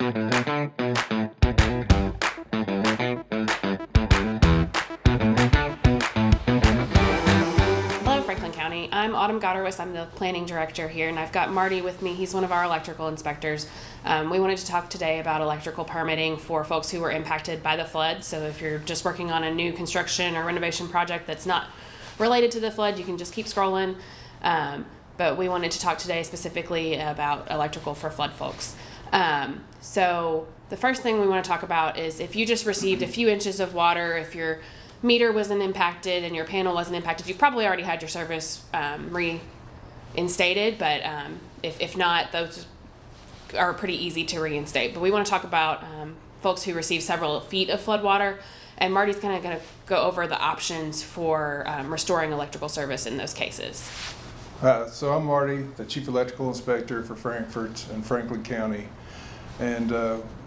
Hello, Franklin County. I'm Goderwis. I'm the planning director here, and I've got Marty with me. He's one of our electrical inspectors. We wanted to talk today about electrical permitting for folks who were impacted by the flood. So if you're just working on a new construction or renovation project that's not related to the flood, you can just keep scrolling. But we wanted to talk today specifically about electrical for flood folks. So the first thing we want to talk about is if you just received a few inches of water, if your meter wasn't impacted and your panel wasn't impacted, you probably already had your service reinstated, but if not, those are pretty easy to reinstate. But we want to talk about folks who receive several feet of flood water, and Marty's kind of going to go over the options for restoring electrical service in those cases. So I'm Marty, the Chief Electrical Inspector for Frankfort and Franklin County, and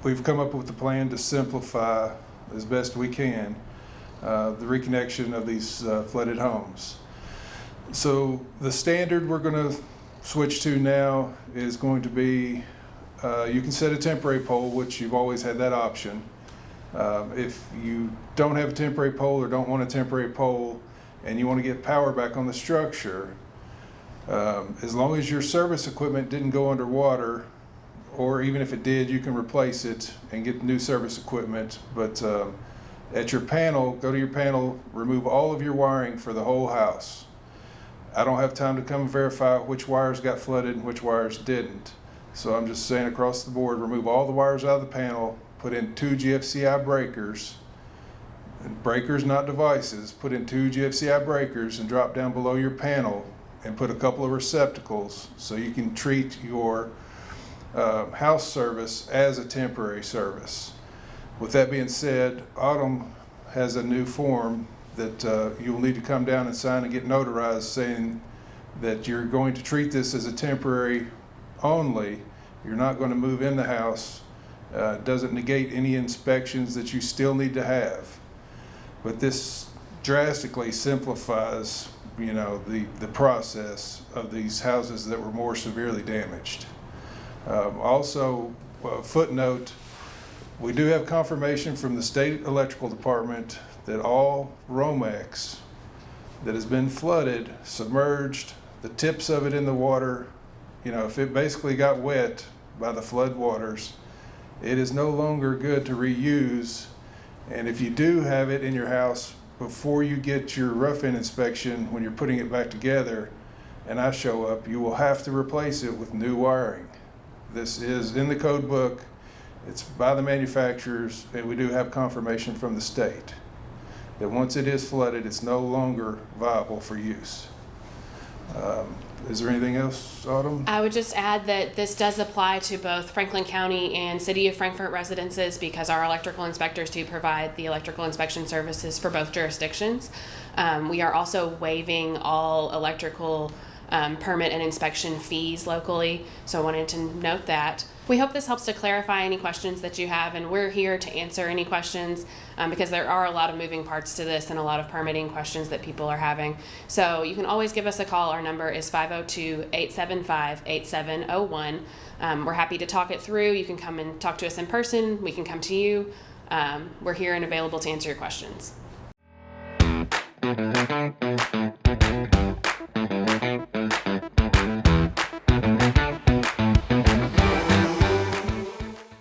we've come up with a plan to simplify as best we can the reconnection of these flooded homes. So the standard we're going to switch to now is going to be you can set a temporary pole, which you've always had that option. If you don't have a temporary pole or don't want a temporary pole and you want to get power back on the structure, as long as your service equipment didn't go underwater, or even if it did, you can replace it and get new service equipment. But at your panel, go to your panel, remove all of your wiring for the whole house. I don't have time to come and verify which wires got flooded and which wires didn't. So I'm just saying across the board, remove all the wires out of the panel, put in 2 GFCI breakers, and breakers not devices, put in 2 GFCI breakers and drop down below your panel and put a couple of receptacles so you can treat your house service as a temporary service. With that being said, Autumn has a new form that you'll need to come down and sign and get notarized saying that you're going to treat this as a temporary only. You're not going to move in the house. It doesn't negate any inspections that you still need to have. But this drastically simplifies the process of these houses that were more severely damaged. Also, footnote, we do have confirmation from the state electrical department that all Romex that has been flooded, submerged, the tips of it in the water, if it basically got wet by the flood waters, it is no longer good to reuse. And if you do have it in your house, before you get your rough-in inspection, when you're putting it back together and I show up, you will have to replace it with new wiring. This is in the code book, it's by the manufacturers, and we do have confirmation from the state that once it is flooded, it's no longer viable for use. Is there anything else, Autumn? I would just add that this does apply to both Franklin County and City of Frankfort residences because our electrical inspectors do provide the electrical inspection services for both jurisdictions. We are also waiving all electrical permit and inspection fees locally, so I wanted to note that. We hope this helps to clarify any questions that you have, and we're here to answer any questions because there are a lot of moving parts to this and a lot of permitting questions that people are having. So you can always give us a call. Our number is 502-875-8701. We're happy to talk it through. You can come and talk to us in person. We can come to you. We're here and available to answer your questions.